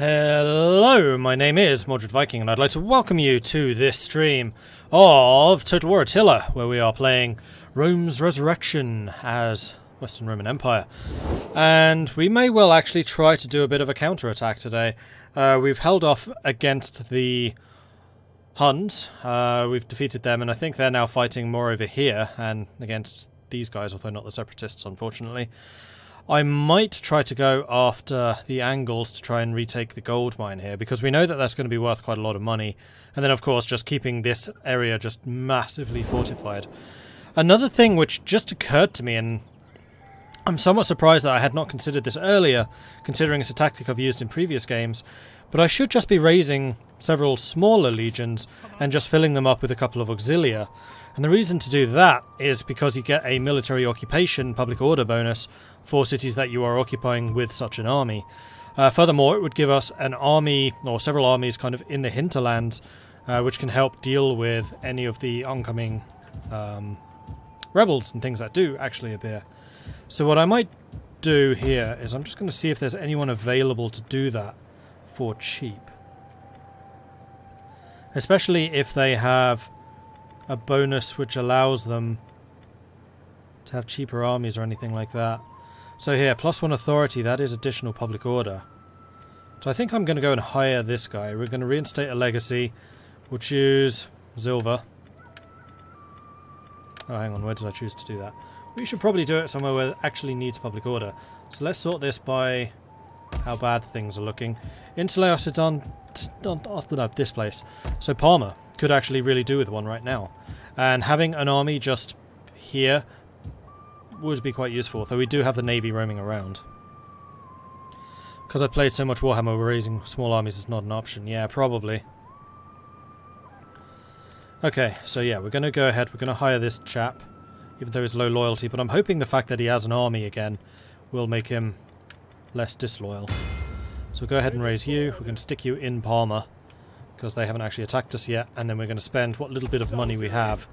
Hello, my name is Mordred Viking, and I'd like to welcome you to this stream of Total War Attila, where we are playing Rome's Resurrection as Western Roman Empire. And we may well actually try to do a bit of a counterattack today. We've held off against the Huns, we've defeated them, and I think they're now fighting more over here, and against these guys, although not the Separatists, unfortunately. I might try to go after the Angles to try and retake the gold mine here, because we know that that's going to be worth quite a lot of money. And then, of course, just keeping this area just massively fortified. Another thing which just occurred to me, and I'm somewhat surprised that I had not considered this earlier, considering it's a tactic I've used in previous games, but I should just be raising several smaller legions and just filling them up with a couple of auxilia. And the reason to do that is because you get a military occupation public order bonus for cities that you are occupying with such an army. Furthermore, it would give us an army, or several armies, kind of in the hinterlands, which can help deal with any of the oncoming rebels and things that do actually appear. So what I might do here is I'm just going to see if there's anyone available to do that for cheap. Especially if they have a bonus which allows them to have cheaper armies or anything like that. So here, +1 authority, that is additional public order. So I think I'm going to go and hire this guy. We're going to reinstate a legacy. We'll choose Zilver. Oh, hang on, where did I choose to do that? We should probably do it somewhere where it actually needs public order. So let's sort this by how bad things are looking. Interlaos is on this place. So Parma could actually really do with one right now. And having an army just here would be quite useful, though we do have the navy roaming around. Because I've played so much Warhammer, raising small armies is not an option. Yeah, probably. Okay, so yeah, we're going to go ahead, we're going to hire this chap, even though he's low loyalty, but I'm hoping the fact that he has an army again will make him less disloyal. So we'll go ahead and raise you, we're going to stick you in Parma, because they haven't actually attacked us yet, and then we're going to spend what little bit of money we have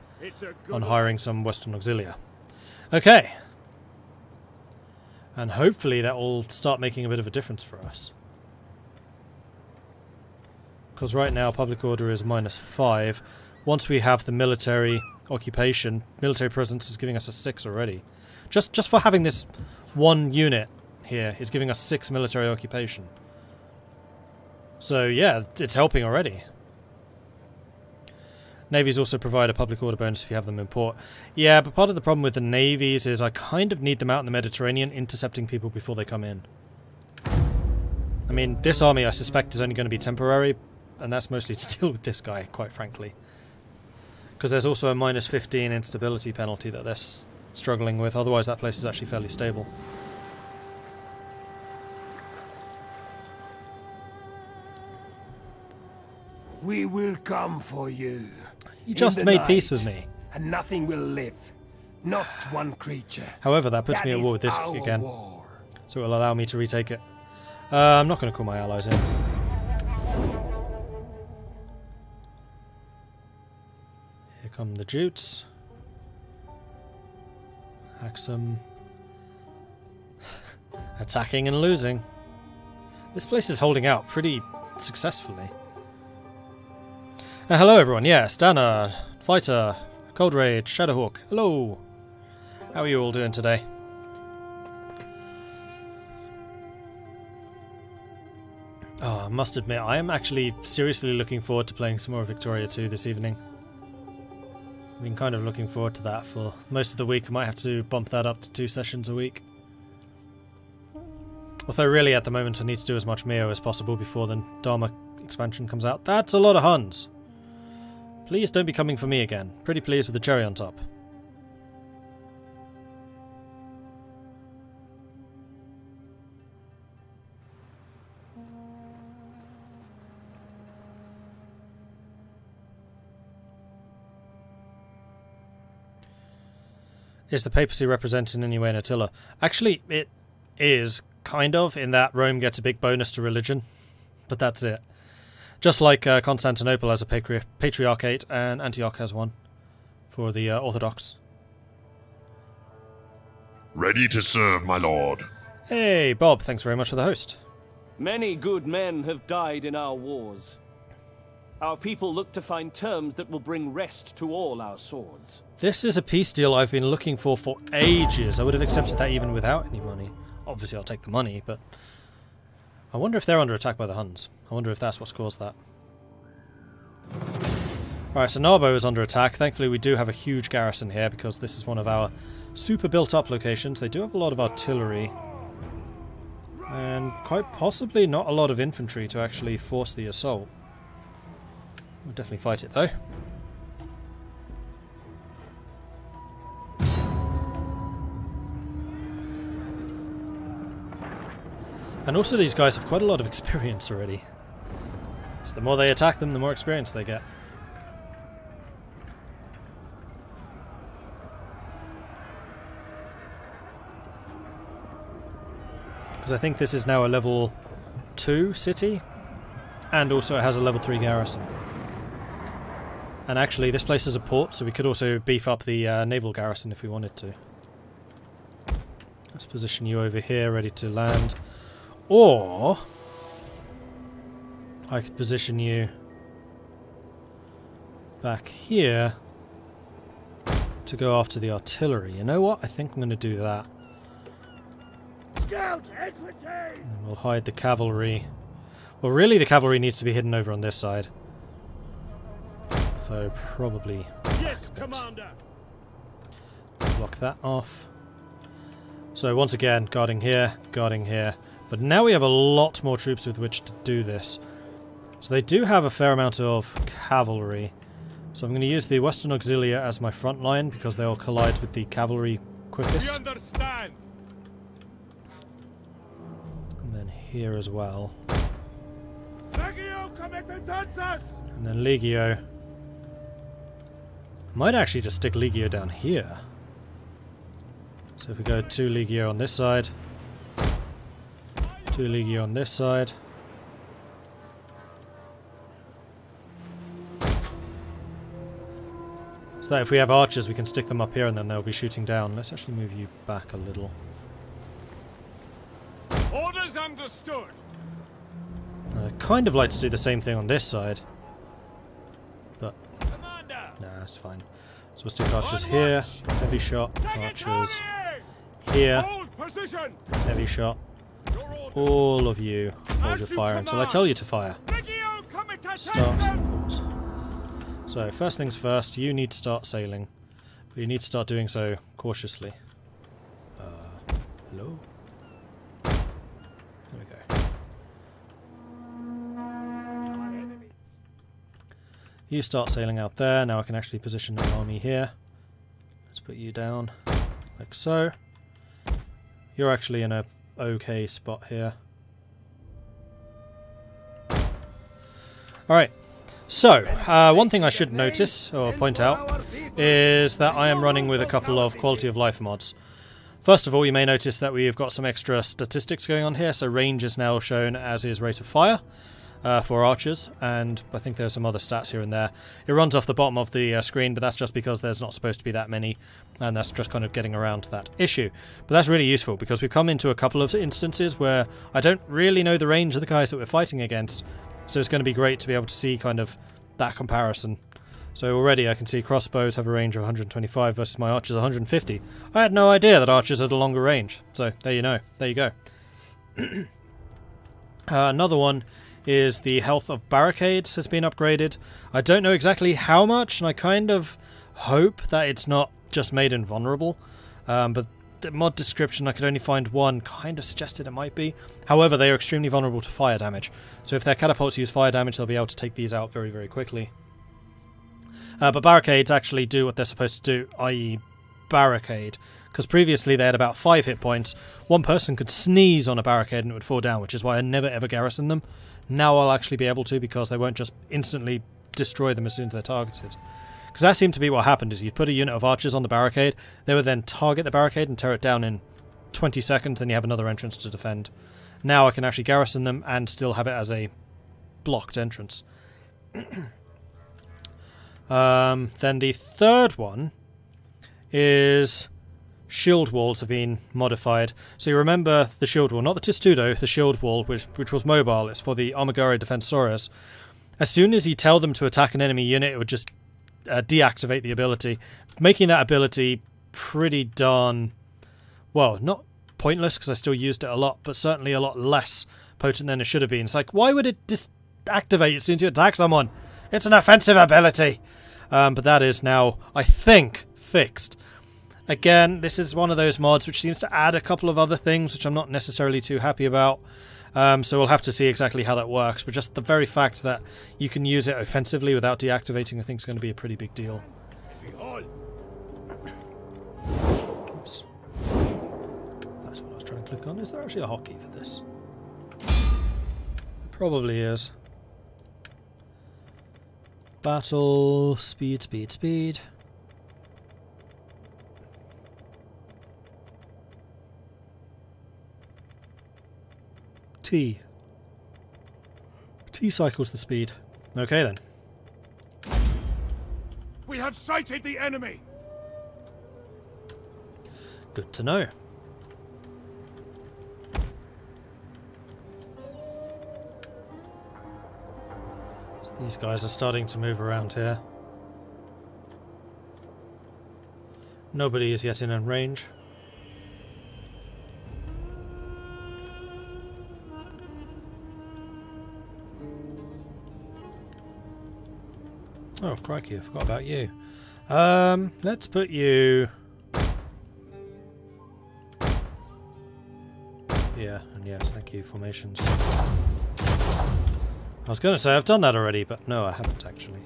on hiring some Western Auxilia. Okay. And hopefully that will start making a bit of a difference for us. Because right now public order is -5. Once we have the military occupation, military presence is giving us a 6 already. Just for having this one unit here is giving us 6 military occupation. So yeah, it's helping already. Navies also provide a public order bonus if you have them in port. Yeah, but part of the problem with the navies is I kind of need them out in the Mediterranean intercepting people before they come in. I mean, this army I suspect is only going to be temporary, and that's mostly to deal with this guy, quite frankly. Because there's also a -15 instability penalty that they're struggling with, otherwise that place is actually fairly stable. We will come for you. You just made peace with me. And nothing will live. Not one creature. However, that puts me at war with this again. So it will allow me to retake it. I'm not going to call my allies in. Here come the Jutes. Axum. Attacking and losing. This place is holding out pretty successfully. Hello everyone, yes, Dana, Fighter, Cold Rage, Shadowhawk, hello! How are you all doing today? Oh, I must admit, I am actually seriously looking forward to playing some more Victoria 2 this evening. I've been kind of looking forward to that for most of the week. I might have to bump that up to 2 sessions a week. Although really at the moment I need to do as much Mio as possible before the Dharma expansion comes out. That's a lot of Huns! Please don't be coming for me again. Pretty pleased with the cherry on top. Is the papacy represented in any way in Attila? Actually, it is, kind of, in that Rome gets a big bonus to religion. But that's it. Just like Constantinople has a patriarchate and Antioch has one for the Orthodox. Ready to serve, my lord. Hey, Bob, thanks very much for the host. Many good men have died in our wars. Our people look to find terms that will bring rest to all our swords. This is a peace deal I've been looking for ages. I would have accepted that even without any money. Obviously I'll take the money, but I wonder if they're under attack by the Huns. I wonder if that's what's caused that. Alright, so Narbo is under attack. Thankfully we do have a huge garrison here because this is one of our super built up locations. They do have a lot of artillery. And quite possibly not a lot of infantry to actually force the assault. We'll definitely fight it though. And also these guys have quite a lot of experience already. So the more they attack them, the more experience they get. Because I think this is now a level 2 city, and also it has a level 3 garrison. And actually this place is a port, so we could also beef up the naval garrison if we wanted to. Let's position you over here, ready to land. Or I could position you back here to go after the artillery. You know what? I think I'm going to do that. Scout equity! And we'll hide the cavalry. Well, really the cavalry needs to be hidden over on this side. So probably Yes, Commander! block that off. So once again, guarding here, but now we have a lot more troops with which to do this. So they do have a fair amount of cavalry. So I'm going to use the Western Auxilia as my front line because they'll collide with the cavalry quickest. We understand! And then here as well. Legio Comitatus! And then Legio. Might actually just stick Legio down here. So if we go 2 Legio on this side, 2 Legio on this side. So that if we have archers we can stick them up here and then they'll be shooting down. Let's actually move you back a little. Orders understood! I'd kind of like to do the same thing on this side. But Commander! nah, it's fine. So we'll stick archers here, heavy shot, archers here, heavy shot. All of you hold your fire until I tell you to fire. Start. So first things first, you need to start sailing. But you need to start doing so cautiously. Hello? There we go. You start sailing out there. Now I can actually position an army here. Let's put you down, like so. You're actually in a okay spot here. Alright, so one thing I should notice, or point out, is that I am running with a couple of quality of life mods. First of all, you may notice that we've got some extra statistics going on here, so range is now shown as is rate of fire for archers, and I think there's some other stats here and there. It runs off the bottom of the screen, but that's just because there's not supposed to be that many, and that's just kind of getting around that issue. But that's really useful, because we've come into a couple of instances where I don't really know the range of the guys that we're fighting against, so it's going to be great to be able to see kind of that comparison. So already I can see crossbows have a range of 125 versus my archers 150. I had no idea that archers had a longer range, so there you know. There you go. Another one is the health of barricades has been upgraded. I don't know exactly how much, and I kind of hope that it's not just made invulnerable, but the mod description I could only find one kind of suggested it might be. However, they are extremely vulnerable to fire damage, so if their catapults use fire damage they'll be able to take these out very, very quickly. But barricades actually do what they're supposed to do, i.e. barricade, because previously they had about 5 hit points. One person could sneeze on a barricade and it would fall down, which is why I never ever garrison them. Now I'll actually be able to, because they won't just instantly destroy them as soon as they're targeted. Because that seemed to be what happened, is you'd put a unit of archers on the barricade, they would then target the barricade and tear it down in 20 seconds, and you have another entrance to defend. Now I can actually garrison them and still have it as a blocked entrance. Then the third one is shield walls have been modified. So you remember the shield wall, not the Testudo, the shield wall, which was mobile. It's for the Armagari Defensoris. As soon as you tell them to attack an enemy unit, it would just deactivate the ability, making that ability pretty darn, well, not pointless because I still used it a lot, but certainly a lot less potent than it should have been. It's like, why would it disactivate as soon as you attack someone? It's an offensive ability. But that is now, I think, fixed. Again, this is one of those mods which seems to add a couple of other things which I'm not necessarily too happy about. So we'll have to see exactly how that works, but just the very fact that you can use it offensively without deactivating I think is going to be a pretty big deal. Oops. That's what I was trying to click on. Is there actually a hotkey for this? There probably is. Battle, speed, speed, speed. T. T cycles the speed. Okay then. We have sighted the enemy. Good to know. So these guys are starting to move around here. Nobody is yet in range. Oh, crikey, I forgot about you. Let's put you... Yeah, and yes, thank you, formations. I was going to say I've done that already, but no, I haven't actually.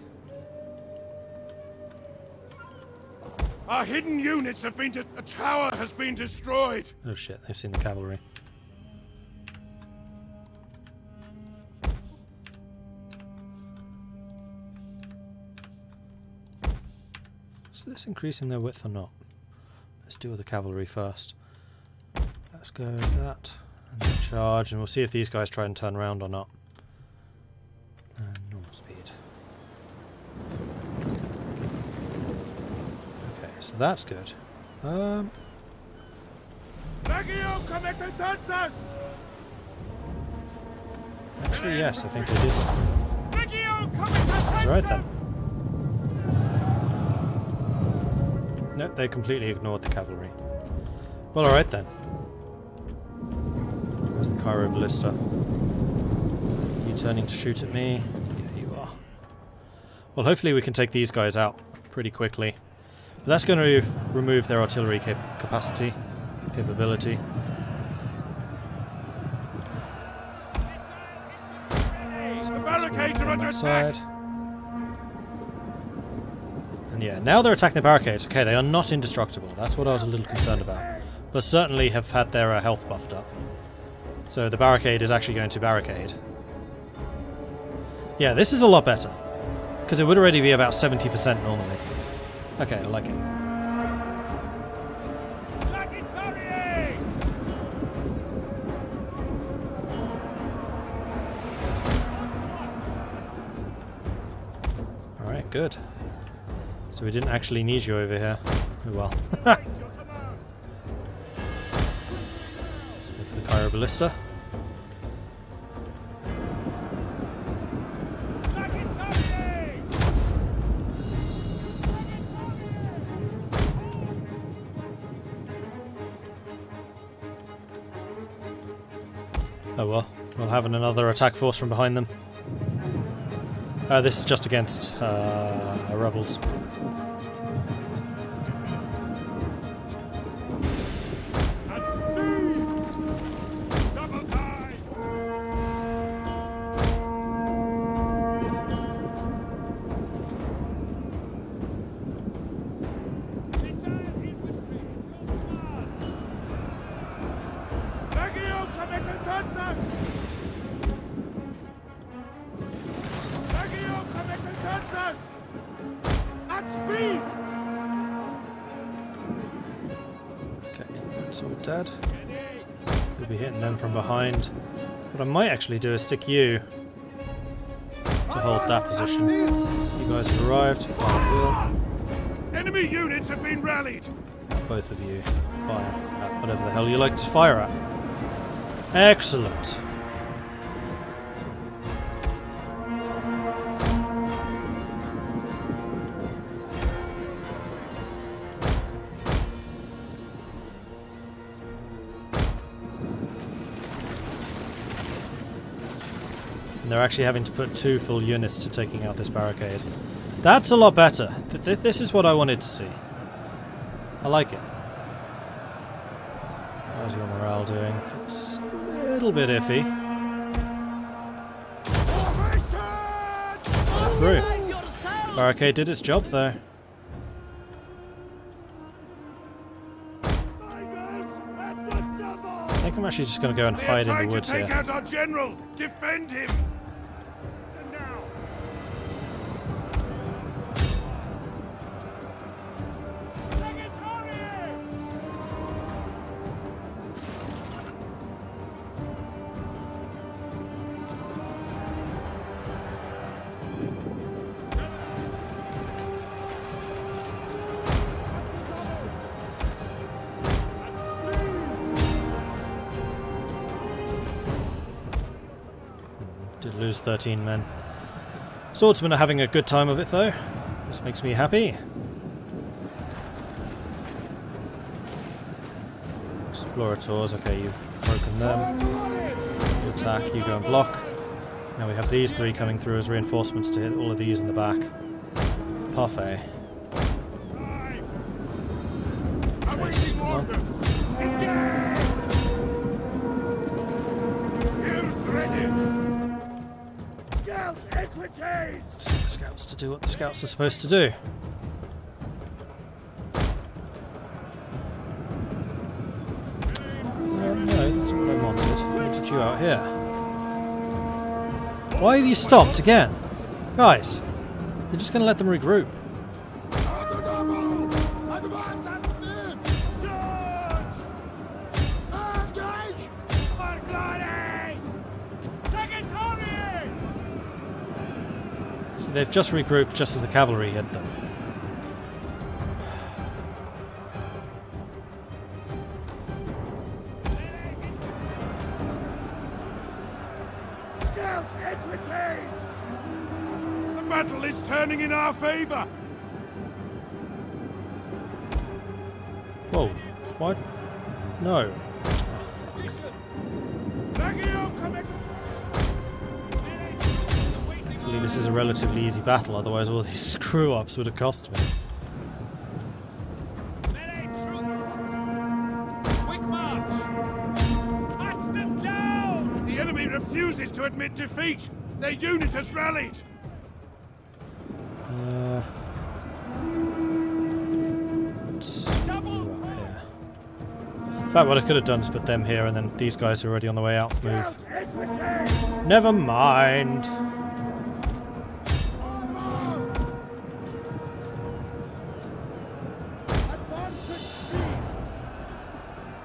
Our hidden units have been... A tower has been destroyed. Oh shit, they've seen the cavalry. Is this increasing their width or not? Let's deal with the cavalry first. Let's go with that, and then charge, and we'll see if these guys try and turn around or not. And normal speed. Okay, so that's good. Actually, yes, I think they did. Right then. Nope, they completely ignored the cavalry. Well, alright then. Where's the Cairo Ballista? You turning to shoot at me? Yeah, you are. Well, hopefully we can take these guys out pretty quickly. But that's going to remove their artillery capability. The barricades are under attack. And yeah, now they're attacking the barricades. Okay, they are not indestructible. That's what I was a little concerned about. But certainly have had their health buffed up. So the barricade is actually going to barricade. Yeah, this is a lot better. Because it would already be about 70% normally. Okay, I like it. Alright, good. So we didn't actually need you over here. Oh well. Let's go for the Cairo Ballista. Oh well, we'll have another attack force from behind them. This is just against rebels. Dead. We'll be hitting them from behind. What I might actually do is stick you to hold that position. You guys have arrived. Enemy units have been rallied. Both of you. fire at whatever the hell you like to fire at. Excellent. They're actually having to put 2 full units to taking out this barricade. That's a lot better. This is what I wanted to see. I like it. How's your morale doing? It's a little bit iffy. Through. Barricade did its job though. I think I'm actually just going to go and hide in the woods here. Take out our general. Defend him. Did lose 13 men. Swordsmen are having a good time of it though. This makes me happy. Explorators, okay, you've broken them. You attack, you go and block. Now we have these 3 coming through as reinforcements to hit all of these in the back. Parfait. Nice. Well, the scouts to do what the scouts are supposed to do. No, that's what I wanted. I wanted you out here. Why have you stopped again? Guys, you're just going to let them regroup. So they've just regrouped just as the cavalry hit them. Scout equities! The battle is turning in our favor. Whoa, what? No. Hopefully this is a relatively easy battle, otherwise all these screw-ups would have cost me. Melee troops! Quick march! March them down! The enemy refuses to admit defeat! Their unit has rallied! Let's move up here. In fact, what I could have done is put them here and then these guys are already on the way out move. Never mind.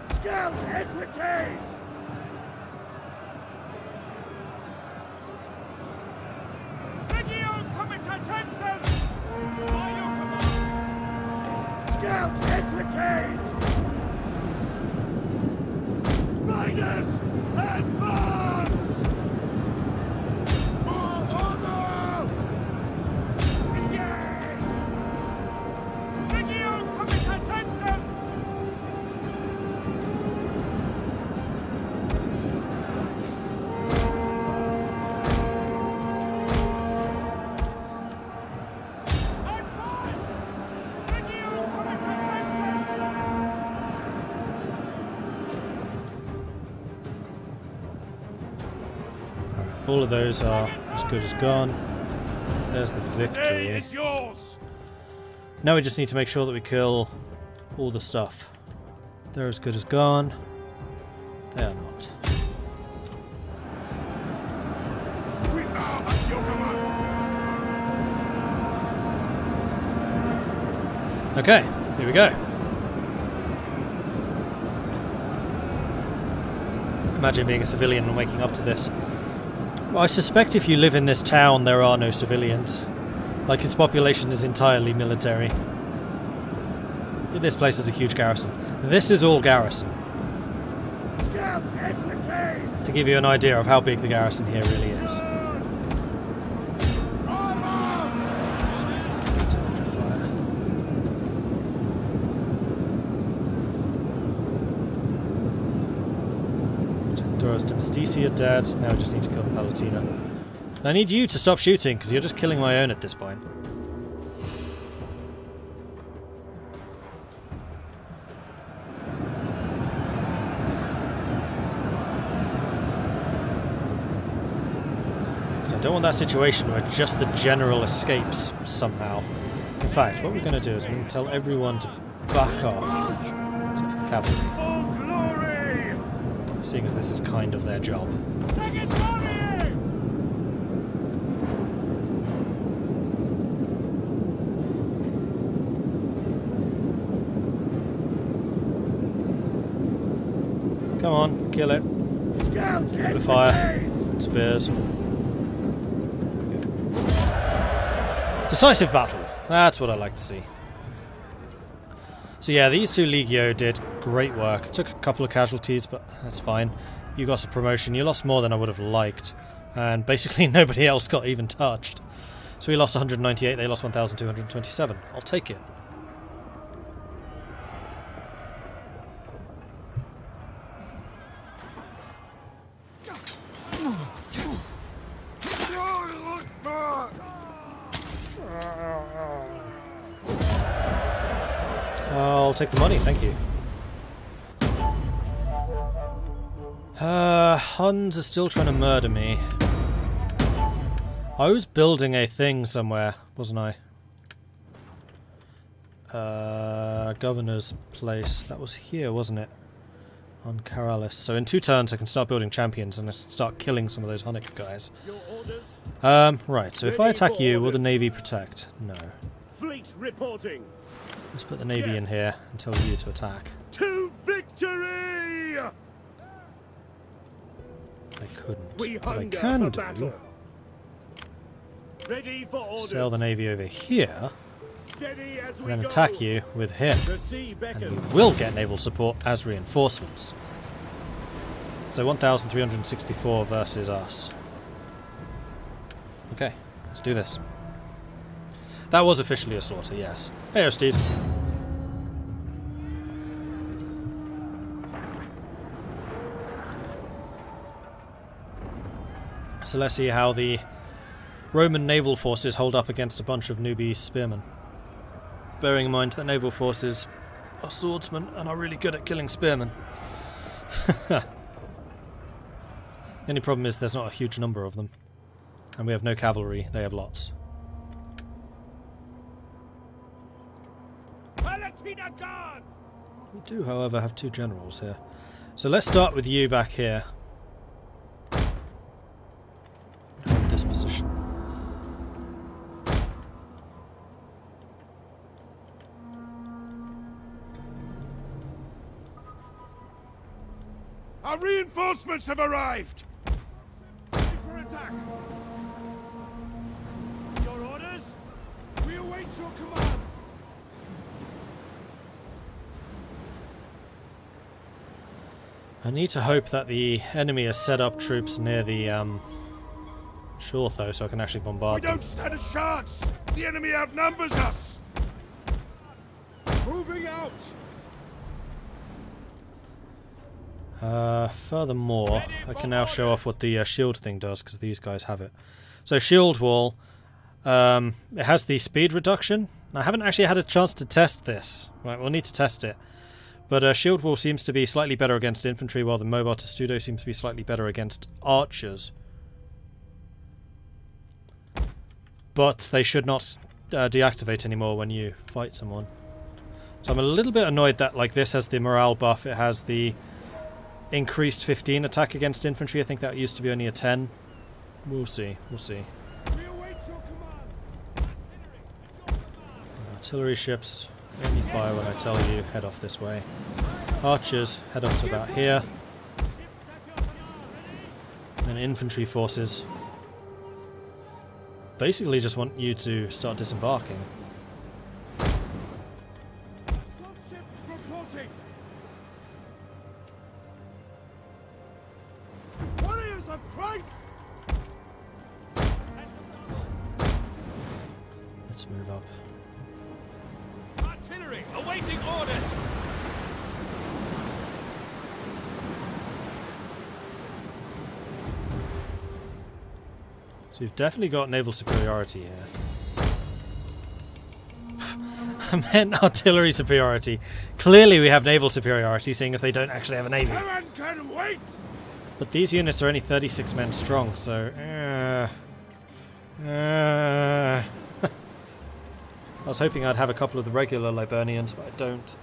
Scout equities! Legio Comitatenses! By your command! Scout equities! Riders, advance! All honor! Engage! Legio Comitatenses! All of those are as good as gone. There's the Day victory. is yours! Now we just need to make sure that we kill all the stuff. They're as good as gone. They are not. We are at your command! Okay, here we go. Imagine being a civilian and waking up to this. Well, I suspect if you live in this town there are no civilians. Like, its population is entirely military. This place is a huge garrison. This is all garrison. Scout expertise! To give you an idea of how big the garrison here really is. Doros Domestici are dead. Now I just need to kill the Palatina. I need you to stop shooting because you're just killing my own at this point. So I don't want that situation where just the general escapes somehow. In fact, what we're going to do is we're going to tell everyone to back off, except for the cavalry. Seeing as this is kind of their job. Come on, kill it. Give it a fire. Spears. Decisive battle. That's what I like to see. So yeah, these two Legio did great work. Took a couple of casualties, but that's fine. You got a promotion. You lost more than I would have liked. And basically nobody else got even touched. So we lost 198, they lost 1,227. I'll take it. I'll take the money, thank you. Huns are still trying to murder me. I was building a thing somewhere, wasn't I? Governor's place. That was here, wasn't it? On Karalis. So in 2 turns I can start building champions and start killing some of those Hunnic guys. Right, so if I attack you, will the Navy protect? No. Fleet reporting. Let's put the Navy in here and tell you to attack. To victory! I couldn't. We What I hunger can for do, battle. Ready for orders. sail the Navy over here, Steady as and we then go. attack you with him. The sea And beckons. we will get naval support as reinforcements. So 1,364 versus us. Okay, let's do this. That was officially a slaughter, yes. Hey, Ostede. So let's see how the Roman naval forces hold up against a bunch of newbie spearmen. Bearing in mind that naval forces are swordsmen and are really good at killing spearmen. The only problem is there's not a huge number of them. And we have no cavalry, they have lots. Palatina guards! We do, however, have 2 generals here. So let's start with you back here. Hold this position. Our reinforcements have arrived! Ready for attack! Your orders? We await your command! I need to hope that the enemy has set up troops near the shore, though, so I can actually bombard We them. don't stand a chance! The enemy outnumbers us! Moving out! Furthermore, I can now show off what the shield thing does, because these guys have it. So shield wall, it has the speed reduction. I haven't actually had a chance to test this. Right, we'll need to test it. But shield wall seems to be slightly better against infantry, while the mobile testudo seems to be slightly better against archers. But they should not deactivate anymore when you fight someone. So I'm a little bit annoyed that like this has the morale buff, it has the increased 15 attack against infantry. I think that used to be only a 10. We'll see, we'll see. We await your command! Artillery ships only fire when I tell you, head off this way. Archers, head off to about here. And infantry forces basically just want you to start disembarking. Subships reporting! Christ! Let's move up. Artillery, awaiting orders! So we've definitely got naval superiority here. I meant artillery superiority. Clearly we have naval superiority, seeing as they don't actually have a navy. Heaven can wait! But these units are only 36 men strong, so... I was hoping I'd have a couple of the regular Liburnians, but I don't.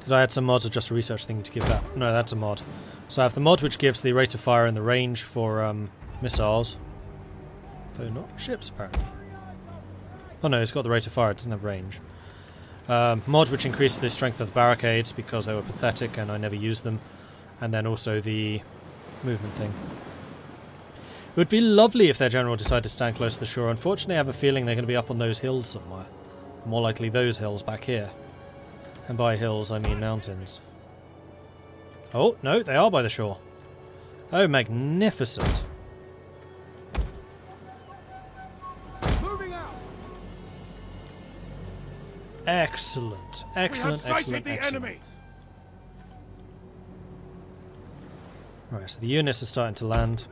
Did I add some mods or just a research thing to give that? No, that's a mod. So I have the mod which gives the rate of fire and the range for missiles. Though not ships, apparently. Oh no, it's got the rate of fire, it doesn't have range. Mod which increases the strength of the barricades because they were pathetic and I never used them. And then also the movement thing. It would be lovely if their general decided to stand close to the shore. Unfortunately, I have a feeling they're going to be up on those hills somewhere. More likely those hills back here. And by hills, I mean mountains. Oh, no, they are by the shore. Oh, magnificent. Moving out! Excellent. Excellent, we have sighted excellent, the excellent. enemy! Right, so the units are starting to land.